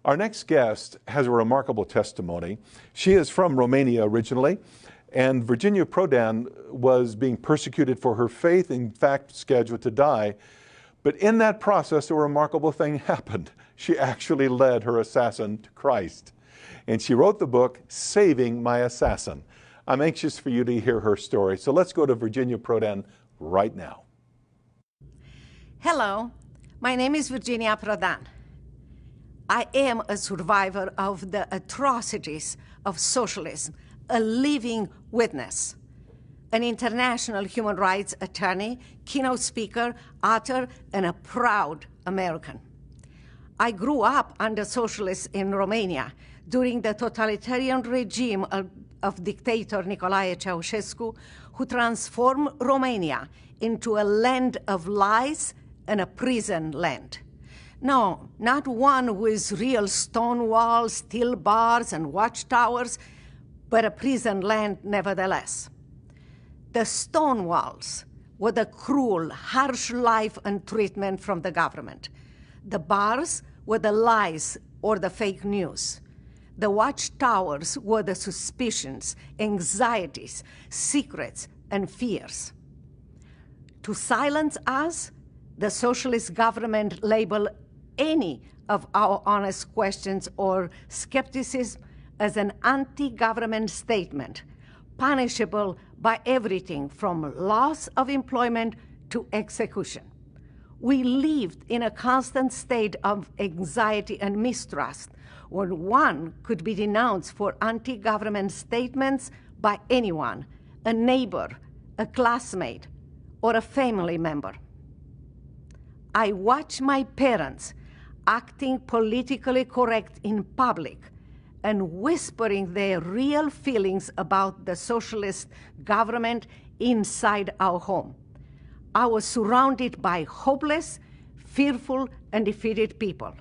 Our next guest has a remarkable testimony. She is from Romania originally, and Virginia Prodan was being persecuted for her faith, in fact, scheduled to die. But in that process, a remarkable thing happened. She actually led her assassin to Christ. And she wrote the book, Saving My Assassin. I'm anxious for you to hear her story. So let's go to Virginia Prodan right now. Hello, my name is Virginia Prodan. I am a survivor of the atrocities of socialism, a living witness, an international human rights attorney, keynote speaker, author, and a proud American. I grew up under socialists in Romania during the totalitarian regime of dictator Nicolae Ceausescu, who transformed Romania into a land of lies and a prison land. No, not one with real stone walls, steel bars, and watchtowers, but a prison land nevertheless. The stone walls were the cruel, harsh life and treatment from the government. The bars were the lies or the fake news. The watchtowers were the suspicions, anxieties, secrets, and fears. To silence us, the socialist government labeled any of our honest questions or skepticism as an anti-government statement, punishable by everything from loss of employment to execution. We lived in a constant state of anxiety and mistrust, where one could be denounced for anti-government statements by anyone, a neighbor, a classmate, or a family member. I watched my parents acting politically correct in public and whispering their real feelings about the socialist government inside our home. I was surrounded by hopeless, fearful, and defeated people.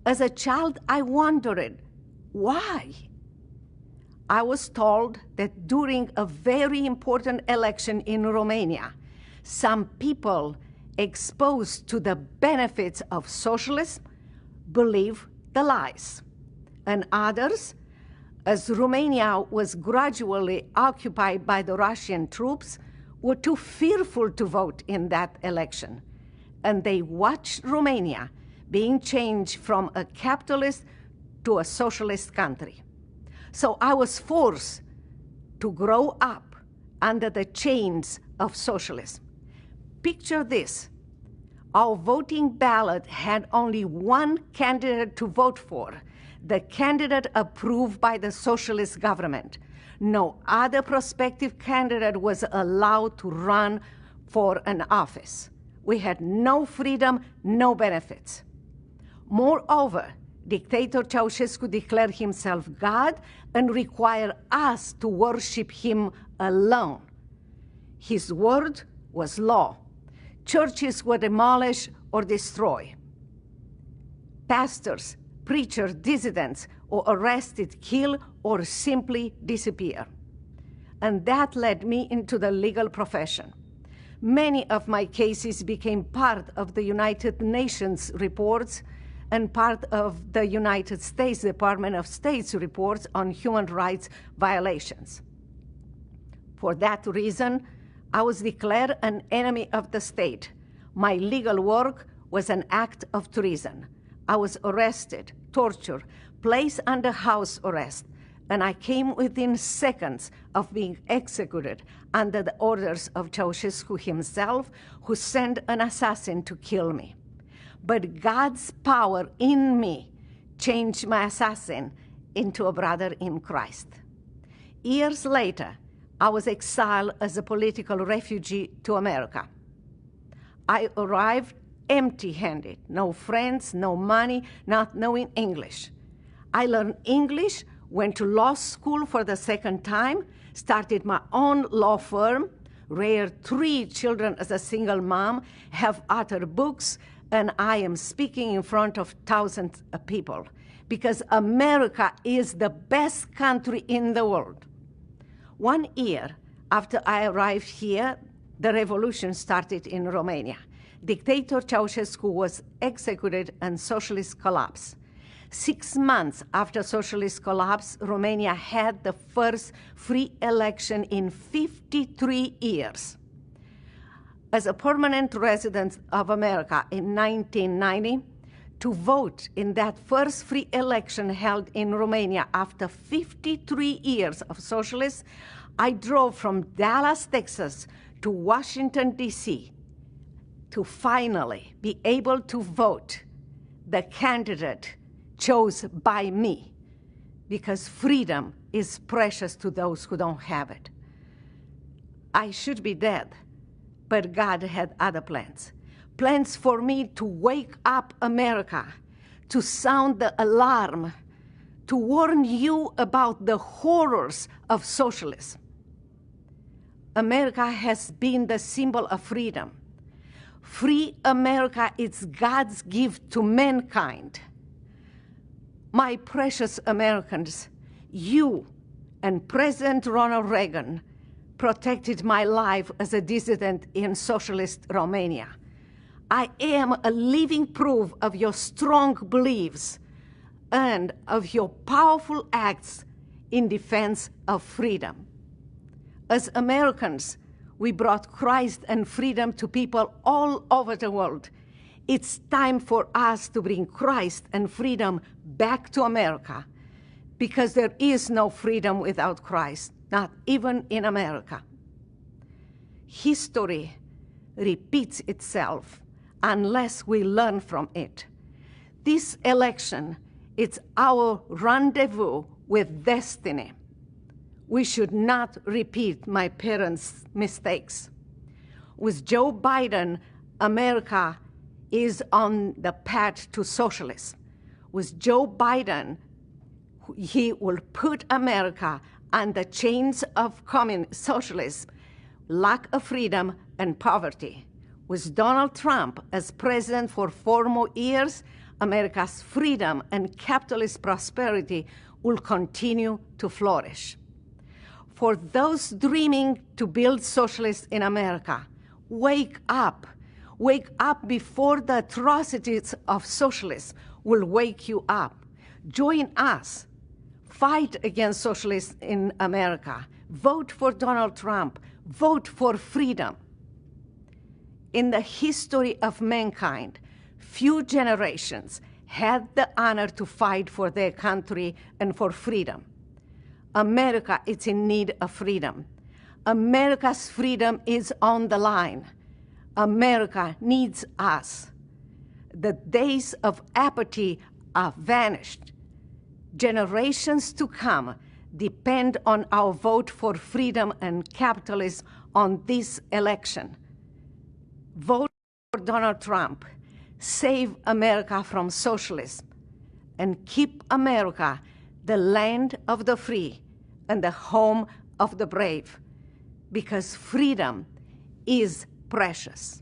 As a child, I wondered, why? I was told that during a very important election in Romania, some people exposed to the benefits of socialism believe the lies, and others, as Romania was gradually occupied by the Russian troops, were too fearful to vote in that election, and they watched Romania being changed from a capitalist to a socialist country. So I was forced to grow up under the chains of socialism. Picture this. Our voting ballot had only one candidate to vote for, the candidate approved by the socialist government. No other prospective candidate was allowed to run for an office. We had no freedom, no benefits. Moreover, dictator Ceausescu declared himself God and required us to worship him alone. His word was law. Churches were demolished or destroyed. Pastors, preachers, dissidents were arrested, killed, or simply disappear. And that led me into the legal profession. Many of my cases became part of the United Nations reports and part of the United States Department of State's reports on human rights violations. For that reason, I was declared an enemy of the state. My legal work was an act of treason. I was arrested, tortured, placed under house arrest, and I came within seconds of being executed under the orders of Ceausescu himself, who sent an assassin to kill me. But God's power in me changed my assassin into a brother in Christ. Years later, I was exiled as a political refugee to America. I arrived empty-handed, no friends, no money, not knowing English. I learned English, went to law school for the second time, started my own law firm, reared 3 children as a single mom, have authored books, and I am speaking in front of thousands of people because America is the best country in the world. 1 year after I arrived here, the revolution started in Romania. Dictator Ceausescu was executed and socialist collapse. 6 months after socialist collapse, Romania had the first free election in 53 years. As a permanent resident of America in 1990, to vote in that first free election held in Romania after 53 years of socialism, I drove from Dallas, Texas to Washington, D.C. to finally be able to vote the candidate chose by me, because freedom is precious to those who don't have it. I should be dead, but God had other plans. Plans for me to wake up America, to sound the alarm, to warn you about the horrors of socialism. America has been the symbol of freedom. Free America is God's gift to mankind. My precious Americans, you and President Ronald Reagan protected my life as a dissident in socialist Romania. I am a living proof of your strong beliefs and of your powerful acts in defense of freedom. As Americans, we brought Christ and freedom to people all over the world. It's time for us to bring Christ and freedom back to America, because there is no freedom without Christ, not even in America. History repeats itself unless we learn from it. This election, it's our rendezvous with destiny. We should not repeat my parents' mistakes. With Joe Biden, America is on the path to socialism. With Joe Biden, he will put America on the chains of socialism, lack of freedom, and poverty. With Donald Trump as president for 4 more years, America's freedom and capitalist prosperity will continue to flourish. For those dreaming to build socialists in America, wake up. Wake up before the atrocities of socialists will wake you up. Join us. Fight against socialists in America. Vote for Donald Trump. Vote for freedom. In the history of mankind, few generations had the honor to fight for their country and for freedom. America is in need of freedom. America's freedom is on the line. America needs us. The days of apathy are vanished. Generations to come depend on our vote for freedom and capitalism on this election. Vote for Donald Trump. Save America from socialism. And keep America the land of the free and the home of the brave, because freedom is precious.